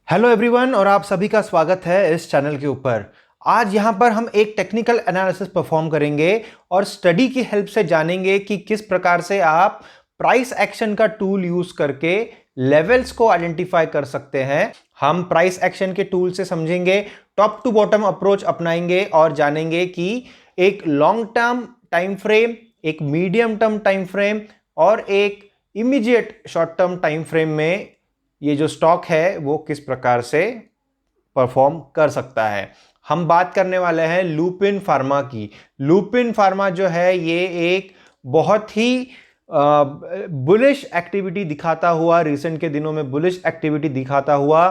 Hello everyone और आप सभी का स्वागत है इस चैनल के ऊपर। आज यहाँ पर हम एक टेक्निकल एनालिसिस परफॉर्म करेंगे और स्टडी की हेल्प से जानेंगे कि किस प्रकार से आप प्राइस एक्शन का टूल यूज करके लेवल्स को आइडेंटिफाई कर सकते हैं। हम प्राइस एक्शन के टूल से समझेंगे, टॉप टू बॉटम अप्रोच अपनाएंगे और जानेंगे कि एक लॉन्ग टर्म टाइम फ्रेम, एक मीडियम टर्म टाइम फ्रेम और एक immediate short term time frame में ये जो स्टॉक है वो किस प्रकार से परफॉर्म कर सकता है। हम बात करने वाले हैं लुपिन फार्मा की। लुपिन फार्मा जो है ये एक बहुत ही बुलिश एक्टिविटी दिखाता हुआ, रिसेंट के दिनों में बुलिश एक्टिविटी दिखाता हुआ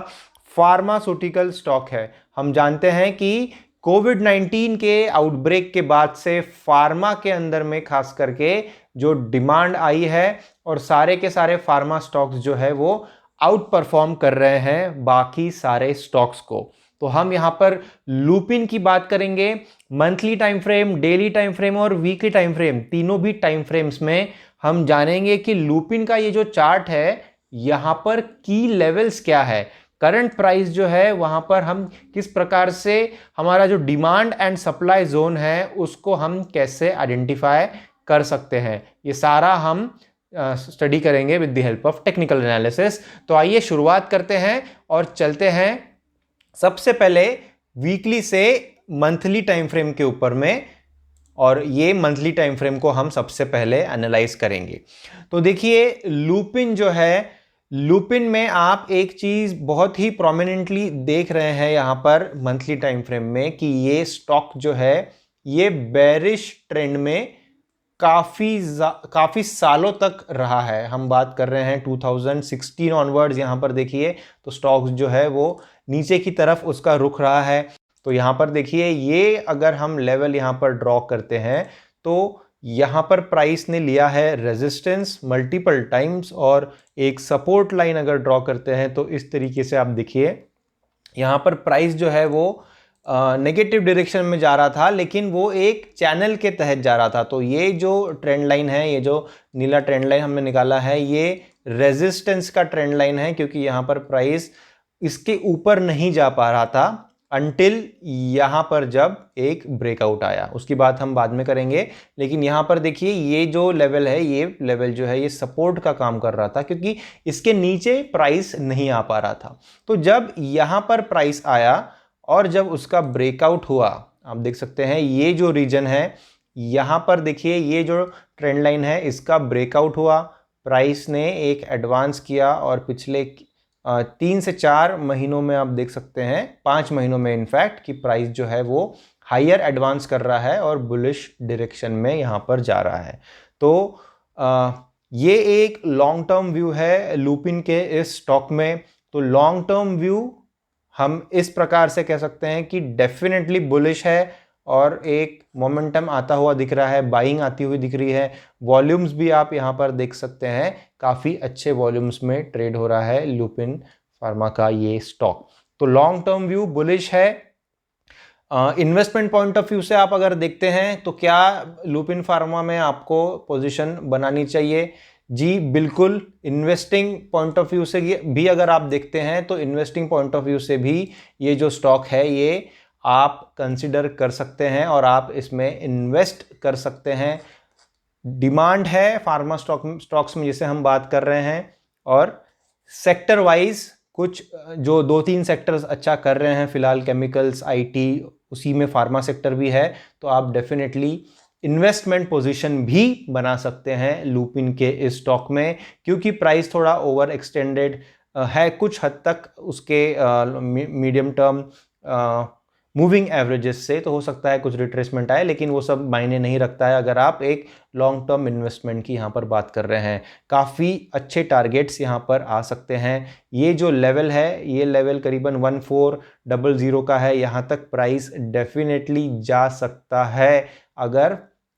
फार्मास्यूटिकल स्टॉक है। हम जानते हैं कि कोविड-19 के आउटब्रेक के बाद से फार्मा के अंदर में खास करके जो डिमांड आई है और सारे के सारे फार्मा स्टॉक्स जो है वो आउट परफॉर्म कर रहे हैं बाकी सारे स्टॉक्स को। तो हम यहां पर लुपिन की बात करेंगे। Monthly time frame, daily time frame और वीकली टाइम फ्रेम, तीनों भी टाइम फ्रेम्स में हम जानेंगे कि लुपिन का ये जो चार्ट है यहां पर की लेवल्स क्या है, करंट प्राइस जो है वहां पर हम किस प्रकार से हमारा जो डिमांड एंड सप्लाई जोन है उसको हम कैसे आइडेंटिफाई कर सकते हैं, ये सारा हम स्टडी करेंगे with the help of technical analysis. तो आइए शुरुआत करते हैं और चलते हैं सबसे पहले वीकली से मंथली टाइम फ्रेम के ऊपर में, और ये मंथली टाइम फ्रेम को हम सबसे पहले एनालाइज करेंगे। तो देखिए लुपिन जो है, लुपिन में आप एक चीज बहुत ही प्रोमिनेंटली देख रहे हैं यहां पर मंथली टाइम फ्रेम में कि ये स्टॉक जो है ये बेरिश ट्रेंड में काफी सालों तक रहा है। हम बात कर रहे हैं 2016 ऑनवर्ड्स। यहां पर देखिए तो स्टॉक्स जो है वो नीचे की तरफ उसका रुख रहा है। तो यहां पर देखिए ये अगर हम लेवल यहां पर ड्रॉ करते हैं तो यहां पर प्राइस ने लिया है रेजिस्टेंस मल्टीपल टाइम्स और एक सपोर्ट लाइन अगर ड्रॉ करते हैं तो इस तरीके से आप देखिए यहां पर प्राइस जो है वो नेगेटिव डायरेक्शन में जा रहा था, लेकिन वो एक चैनल के तहत जा रहा था। तो ये जो ट्रेंड लाइन है, ये जो नीला ट्रेंड लाइन हमने निकाला है, ये रेजिस्टेंस का ट्रेंड लाइन है, क्योंकि यहाँ पर प्राइस इसके ऊपर नहीं जा पा रहा था अंटिल यहाँ पर जब एक ब्रेकआउट आया। उसकी बात हम बाद में करेंगे, लेकिन यहाँ पर देखिए ये जो लेवल है, ये लेवल जो है ये सपोर्ट का काम कर रहा था क्योंकि इसके नीचे प्राइस नहीं आ पा रहा था। तो जब यहाँ पर प्राइस आया और जब उसका ब्रेकआउट हुआ, आप देख सकते हैं ये जो रीजन है यहां पर देखिए ये जो ट्रेंड लाइन है इसका ब्रेकआउट हुआ, प्राइस ने एक एडवांस किया और पिछले 3 से 4 महीनों में आप देख सकते हैं, 5 महीनों में इनफैक्ट, कि प्राइस जो है वो हायर एडवांस कर रहा है और बुलिश डायरेक्शन में यहां पर जा रहा है। तो ये एक लॉन्ग टर्म व्यू है लुपिन के इस स्टॉक में। तो लॉन्ग टर्म व्यू हम इस प्रकार से कह सकते हैं कि डेफिनेटली बुलिश है और एक मोमेंटम आता हुआ दिख रहा है, बाइंग आती हुई दिख रही है। वॉल्यूम्स भी आप यहां पर देख सकते हैं, काफ़ी अच्छे वॉल्यूम्स में ट्रेड हो रहा है लुपिन फार्मा का ये स्टॉक। तो लॉन्ग टर्म व्यू बुलिश है। इन्वेस्टमेंट पॉइंट ऑफ व्यू से आप अगर देखते हैं तो क्या लुपिन फार्मा में आपको पोजीशन बनानी चाहिए? जी बिल्कुल। इन्वेस्टिंग पॉइंट ऑफ व्यू से भी अगर आप देखते हैं तो इन्वेस्टिंग पॉइंट ऑफ व्यू से भी ये जो स्टॉक है ये आप कंसिडर कर सकते हैं और आप इसमें इन्वेस्ट कर सकते हैं। डिमांड है फार्मा स्टॉक्स में जिसे हम बात कर रहे हैं, और सेक्टर वाइज कुछ जो 2-3 सेक्टर्स अच्छा कर रहे हैं फिलहाल, केमिकल्स, आईटी, उसी में फार्मा सेक्टर भी है। तो आप डेफिनेटली इन्वेस्टमेंट पोजीशन भी बना सकते हैं लुपिन के इस स्टॉक में, क्योंकि प्राइस थोड़ा ओवर एक्सटेंडेड है कुछ हद तक उसके मीडियम टर्म मूविंग एवरेजेस से। तो हो सकता है कुछ रिट्रेसमेंट आए, लेकिन वो सब मायने नहीं रखता है अगर आप एक लॉन्ग टर्म इन्वेस्टमेंट की यहाँ पर बात कर रहे हैं। काफ़ी अच्छे टारगेट्स यहाँ पर आ सकते हैं। ये जो लेवल है ये लेवल करीबन 1400 का है, यहाँ तक प्राइस डेफिनेटली जा सकता है अगर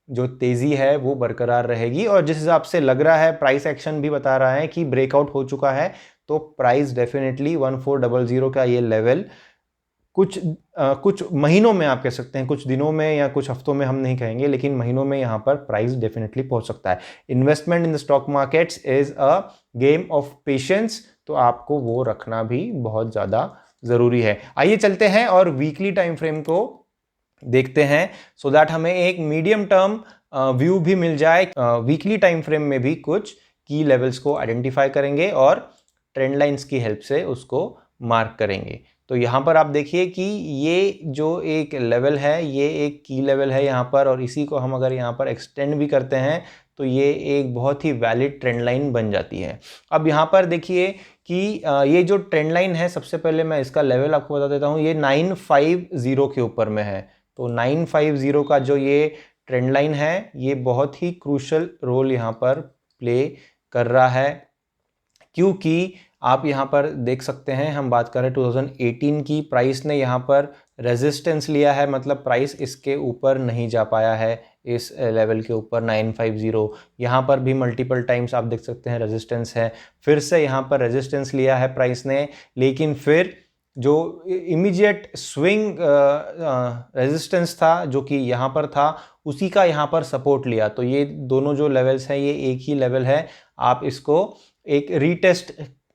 जो तेज़ी है वो बरकरार रहेगी। और जिस हिसाब से लग रहा है प्राइस एक्शन भी बता रहा है कि ब्रेकआउट हो चुका है, तो प्राइस डेफिनेटली 1400 का ये लेवल कुछ महीनों में, आप कह सकते हैं कुछ दिनों में या कुछ हफ्तों में, हम नहीं कहेंगे, लेकिन महीनों में यहाँ पर प्राइस डेफिनेटली पहुंच सकता है। Investment in the stock markets is a game of patience. तो आपको वो रखना भी बहुत ज़्यादा ज़रूरी है। आइए चलते हैं और वीकली टाइम फ्रेम को देखते हैं, सो दैट हमें एक मीडियम टर्म व्यू भी मिल जाए। वीकली टाइम फ्रेम में भी कुछ की लेवल्स को आइडेंटिफाई करेंगे और ट्रेंड लाइंस की हेल्प से उसको मार्क करेंगे। तो यहाँ पर आप देखिए कि ये जो एक लेवल है ये एक की लेवल है यहाँ पर, और इसी को हम अगर यहाँ पर एक्सटेंड भी करते हैं तो ये एक बहुत ही वैलिड ट्रेंड लाइन बन जाती है। अब यहाँ पर देखिए कि ये जो ट्रेंड लाइन है, सबसे पहले मैं इसका लेवल आपको बता देता हूँ, ये 950 के ऊपर में है। तो 950 का जो ये ट्रेंड लाइन है ये बहुत ही क्रूशल रोल यहाँ पर प्ले कर रहा है, क्योंकि आप यहाँ पर देख सकते हैं, हम बात कर रहे हैं 2018 की, प्राइस ने यहाँ पर रेजिस्टेंस लिया है, मतलब प्राइस इसके ऊपर नहीं जा पाया है, इस लेवल के ऊपर 950। यहाँ पर भी मल्टीपल टाइम्स आप देख सकते हैं रेजिस्टेंस है, फिर से यहाँ पर रेजिस्टेंस लिया है प्राइस ने, लेकिन फिर जो इमीडिएट स्विंग रेजिस्टेंस था जो कि यहाँ पर था, उसी का यहाँ पर सपोर्ट लिया। तो ये दोनों जो लेवल्स हैं ये एक ही लेवल है, आप इसको एक रीटेस्ट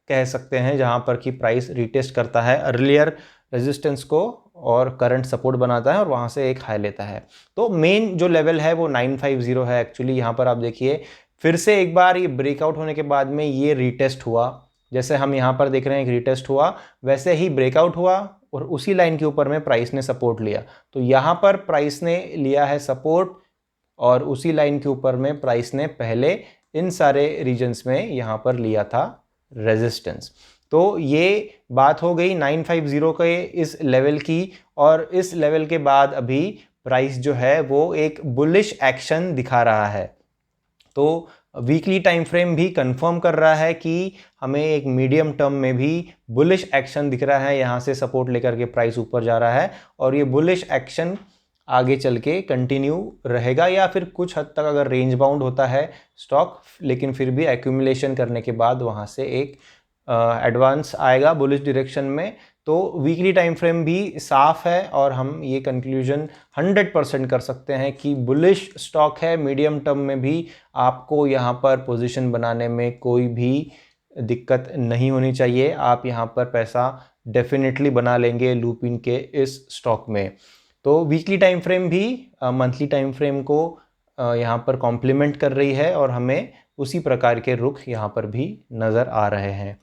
कह सकते हैं, जहाँ पर कि प्राइस रीटेस्ट करता है अर्लियर रेजिस्टेंस को और करंट सपोर्ट बनाता है और वहाँ से एक हाई लेता है। तो मेन जो लेवल है वो 950 है एक्चुअली। यहाँ पर आप देखिए फिर से एक बार ये ब्रेकआउट होने के बाद में ये रीटेस्ट हुआ, जैसे हम यहाँ पर देख रहे हैं एक रीटेस्ट हुआ, वैसे ही ब्रेकआउट हुआ और उसी लाइन के ऊपर में प्राइस ने सपोर्ट लिया। तो यहाँ पर प्राइस ने लिया है सपोर्ट और उसी लाइन के ऊपर में प्राइस ने पहले इन सारे रीजन्स में यहाँ पर लिया था रेजिस्टेंस। तो ये बात हो गई 950 के इस लेवल की, और इस लेवल के बाद अभी प्राइस जो है वो एक बुलिश एक्शन दिखा रहा है। तो वीकली टाइम फ्रेम भी कंफर्म कर रहा है कि हमें एक मीडियम टर्म में भी बुलिश एक्शन दिख रहा है, यहाँ से सपोर्ट लेकर के प्राइस ऊपर जा रहा है और ये बुलिश एक्शन आगे चल के कंटिन्यू रहेगा, या फिर कुछ हद तक अगर रेंज बाउंड होता है स्टॉक, लेकिन फिर भी एक्यूमुलेशन करने के बाद वहाँ से एक एडवांस आएगा बुलिश डायरेक्शन में। तो वीकली टाइम फ्रेम भी साफ है और हम ये कंक्लूजन 100% कर सकते हैं कि बुलिश स्टॉक है। मीडियम टर्म में भी आपको यहाँ पर पोजीशन बनाने में कोई भी दिक्कत नहीं होनी चाहिए, आप यहाँ पर पैसा डेफिनेटली बना लेंगे लुपिन के इस स्टॉक में। तो वीकली टाइम फ्रेम भी मंथली टाइम फ्रेम को यहाँ पर कॉम्प्लीमेंट कर रही है और हमें उसी प्रकार के रुख यहाँ पर भी नज़र आ रहे हैं।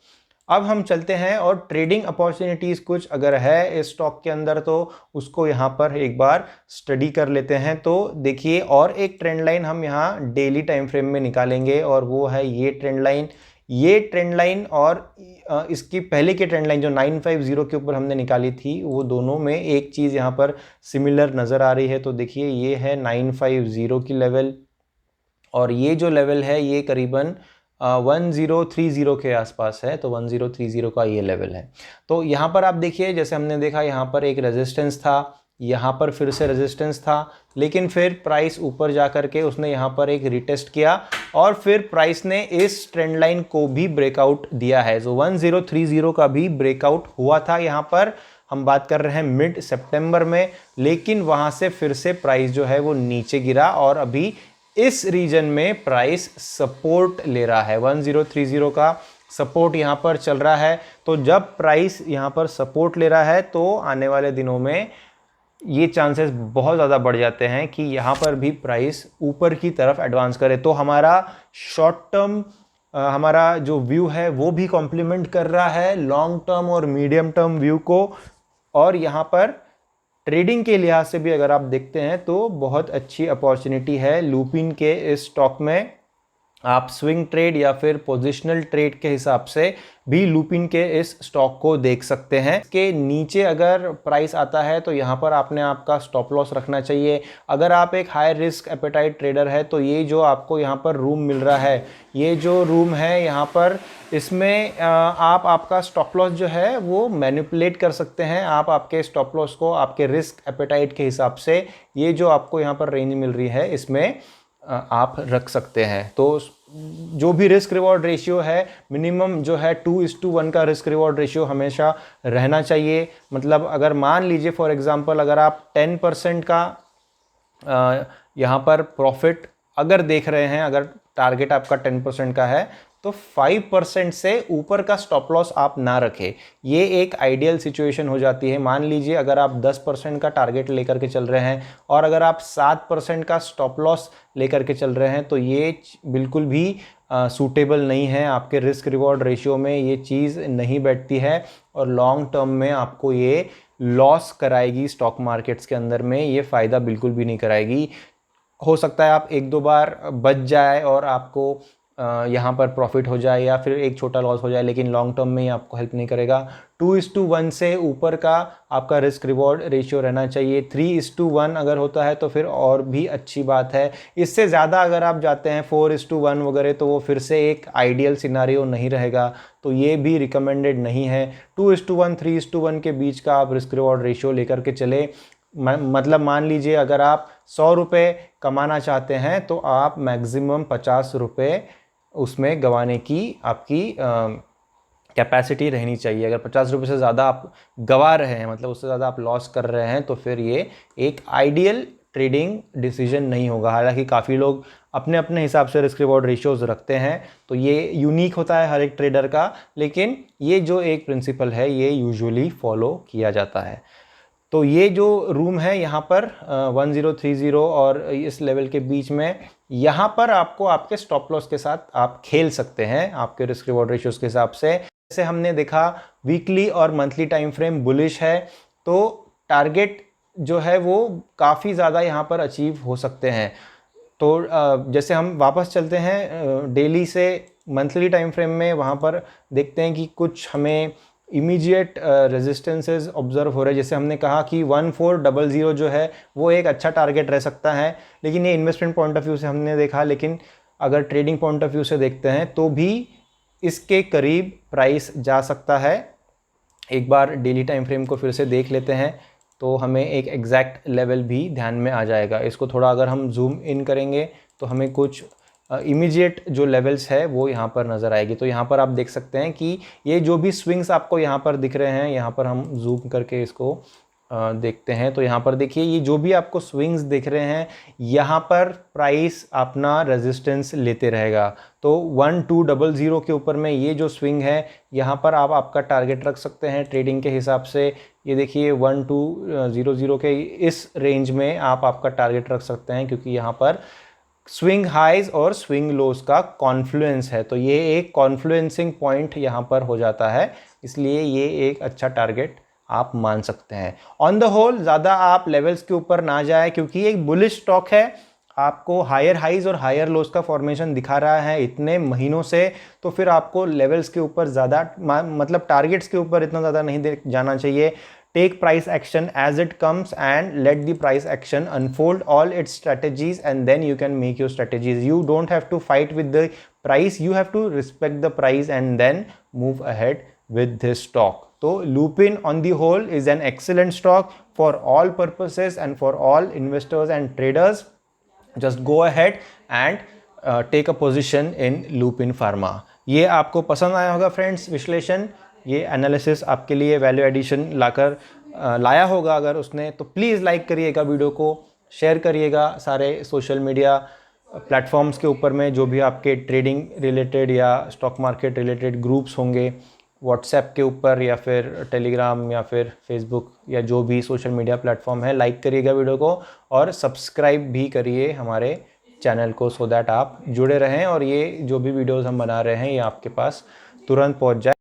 अब हम चलते हैं और ट्रेडिंग अपॉर्चुनिटीज़ कुछ अगर है इस स्टॉक के अंदर तो उसको यहाँ पर एक बार स्टडी कर लेते हैं। तो देखिए, और एक ट्रेंड लाइन हम यहाँ डेली टाइम फ्रेम में निकालेंगे और वो है ये ट्रेंड लाइन। ये ट्रेंड लाइन और इसकी पहले की ट्रेंड लाइन जो 950 के ऊपर हमने निकाली थी, वो दोनों में एक चीज़ यहाँ पर सिमिलर नज़र आ रही है। तो देखिए ये है 950 की लेवल और ये जो लेवल है ये करीबन 1030 के आसपास है। तो 1030 का ये लेवल है। तो यहाँ पर आप देखिए, जैसे हमने देखा यहाँ पर एक रेजिस्टेंस था, यहाँ पर फिर से रेजिस्टेंस था, लेकिन फिर प्राइस ऊपर जा कर के उसने यहाँ पर एक रिटेस्ट किया और फिर प्राइस ने इस ट्रेंड लाइन को भी ब्रेकआउट दिया है। जो 1030 का भी ब्रेकआउट हुआ था, यहाँ पर हम बात कर रहे हैं मिड सितंबर में, लेकिन वहाँ से फिर से प्राइस जो है वो नीचे गिरा और अभी इस रीजन में प्राइस सपोर्ट ले रहा है। 1030 का सपोर्ट यहाँ पर चल रहा है। तो जब प्राइस यहाँ पर सपोर्ट ले रहा है तो आने वाले दिनों में ये चांसेस बहुत ज़्यादा बढ़ जाते हैं कि यहाँ पर भी प्राइस ऊपर की तरफ एडवांस करे। तो हमारा शॉर्ट टर्म हमारा जो व्यू है वो भी कॉम्प्लीमेंट कर रहा है लॉन्ग टर्म और मीडियम टर्म व्यू को। और यहाँ पर ट्रेडिंग के लिहाज से भी अगर आप देखते हैं तो बहुत अच्छी अपॉर्चुनिटी है लुपिन के इस स्टॉक में। आप स्विंग ट्रेड या फिर पोजिशनल ट्रेड के हिसाब से भी लुपिन के इस स्टॉक को देख सकते हैं। इसके नीचे अगर प्राइस आता है तो यहाँ पर आपने आपका स्टॉप लॉस रखना चाहिए। अगर आप एक हाई रिस्क एपेटाइट ट्रेडर है तो ये जो आपको यहाँ पर रूम मिल रहा है, ये जो रूम है यहाँ पर, इसमें आप आपका स्टॉप लॉस जो है वो मैनिपुलेट कर सकते हैं। आप आपके स्टॉप लॉस को आपके रिस्क एपेटाइट के हिसाब से ये जो आपको यहाँ पर रेंज मिल रही है इसमें आप रख सकते हैं। तो जो भी रिस्क रिवॉर्ड रेशियो है, मिनिमम जो है 2:1 का रिस्क रिवॉर्ड रेशियो हमेशा रहना चाहिए। मतलब अगर मान लीजिए फॉर एग्जांपल अगर आप 10% का यहाँ पर प्रॉफिट अगर देख रहे हैं, अगर टारगेट आपका 10% का है तो 5% से ऊपर का स्टॉप लॉस आप ना रखें। ये एक आइडियल सिचुएशन हो जाती है। मान लीजिए अगर आप 10% का टारगेट लेकर के चल रहे हैं और अगर आप 7% का स्टॉप लॉस लेकर के चल रहे हैं तो ये बिल्कुल भी सूटेबल नहीं है, आपके रिस्क रिवॉर्ड रेशियो में ये चीज़ नहीं बैठती है और लॉन्ग टर्म में आपको ये लॉस कराएगी। स्टॉक मार्केट्स के अंदर में ये फ़ायदा बिल्कुल भी नहीं कराएगी। हो सकता है आप एक दो बार बच जाए और आपको यहाँ पर प्रॉफिट हो जाए या फिर एक छोटा लॉस हो जाए, लेकिन लॉन्ग टर्म में ये आपको हेल्प नहीं करेगा। 2:1 से ऊपर का आपका रिस्क रिवॉर्ड रेशियो रहना चाहिए। 3:1 अगर होता है तो फिर और भी अच्छी बात है। इससे ज़्यादा अगर आप जाते हैं 4:1 वगैरह तो वो फिर से एक आइडियल सिनारियो नहीं रहेगा, तो ये भी रिकमेंडेड नहीं है। 2:1 3:1 के बीच का आप रिस्क रिवॉर्ड रेशियो लेकर के चले। मतलब मान लीजिए अगर आप 100 रुपये कमाना चाहते हैं तो आप मैक्सिमम 50 रुपये उसमें गंवाने की आपकी कैपेसिटी रहनी चाहिए। अगर 50 रुपये से ज़्यादा आप गंवा रहे हैं, मतलब उससे ज़्यादा आप लॉस कर रहे हैं, तो फिर ये एक आइडियल ट्रेडिंग डिसीजन नहीं होगा। हालांकि काफ़ी लोग अपने अपने हिसाब से रिस्क रिवॉर्ड रेशियोज़ रखते हैं, तो ये यूनिक होता है हर एक ट्रेडर का, लेकिन ये जो एक प्रिंसिपल है ये यूजुअली फॉलो किया जाता है। तो ये जो रूम है यहाँ पर 1030 और इस लेवल के बीच में, यहाँ पर आपको आपके स्टॉप लॉस के साथ आप खेल सकते हैं आपके रिस्क रिवॉर्ड रेशियोज के हिसाब से। जैसे हमने देखा वीकली और मंथली टाइम फ्रेम बुलिश है, तो टारगेट जो है वो काफ़ी ज़्यादा यहाँ पर अचीव हो सकते हैं। तो जैसे हम वापस चलते हैं डेली से मंथली टाइम फ्रेम में, वहाँ पर देखते हैं कि कुछ हमें इमीडिएट रेजिस्टेंसेस ऑब्जर्व हो रहे हैं। जैसे हमने कहा कि 1400 जो है वो एक अच्छा टारगेट रह सकता है, लेकिन ये इन्वेस्टमेंट पॉइंट ऑफ व्यू से हमने देखा, लेकिन अगर ट्रेडिंग पॉइंट ऑफ व्यू से देखते हैं तो भी इसके करीब प्राइस जा सकता है। एक बार डेली टाइम फ्रेम को फिर से देख लेते हैं तो हमें एक एग्जैक्ट लेवल भी ध्यान में आ जाएगा। इसको थोड़ा अगर हम जूम इन करेंगे तो हमें कुछ इमीडिएट जो लेवल्स है वो यहाँ पर नज़र आएगी। तो यहाँ पर आप देख सकते हैं कि ये जो भी स्विंग्स आपको यहाँ पर दिख रहे हैं, यहाँ पर हम जूम करके इसको देखते हैं तो यहाँ पर देखिए ये जो भी आपको स्विंग्स दिख रहे हैं, यहाँ पर प्राइस अपना रेजिस्टेंस लेते रहेगा। तो 1200 के ऊपर में ये जो स्विंग है, यहाँ पर आप आपका टारगेट रख सकते हैं ट्रेडिंग के हिसाब से। ये देखिए 1200 के इस रेंज में आप आपका टारगेट रख सकते हैं, क्योंकि यहाँ पर स्विंग हाइज और स्विंग लोज का कॉन्फ्लुएंस है। तो ये एक कॉन्फ्लुएंसिंग पॉइंट यहाँ पर हो जाता है, इसलिए ये एक अच्छा टारगेट आप मान सकते हैं। ऑन द होल ज़्यादा आप लेवल्स के ऊपर ना जाए, क्योंकि एक बुलिश स्टॉक है, आपको हायर हाइज और हायर लोज का फॉर्मेशन दिखा रहा है इतने महीनों से, तो फिर आपको लेवल्स के ऊपर ज़्यादा मतलब टारगेट्स के ऊपर इतना ज़्यादा नहीं जाना चाहिए। Take price action as it comes and let the price action unfold all its strategies, and then you can make your strategies. You don't have to fight with the price, you have to respect the price and then move ahead with this stock. So Lupin on the whole is an excellent stock for all purposes and for all investors and traders. Just go ahead and take a position in Lupin Pharma. ये आपको पसंद आया होगा friends विश्लेषण, ये analysis आपके लिए value addition लाया होगा अगर उसने, तो प्लीज़ लाइक करिएगा वीडियो को, शेयर करिएगा सारे सोशल मीडिया प्लेटफॉर्म्स के ऊपर में, जो भी आपके ट्रेडिंग रिलेटेड या स्टॉक मार्केट रिलेटेड ग्रुप्स होंगे, व्हाट्सएप के ऊपर या फिर टेलीग्राम या फिर फेसबुक या जो भी सोशल मीडिया प्लेटफॉर्म है। लाइक करिएगा वीडियो को और सब्सक्राइब भी करिए हमारे चैनल को, सो दैट आप जुड़े रहें और ये जो भी वीडियोज़ हम बना रहे हैं ये आपके पास तुरंत पहुँच जाए।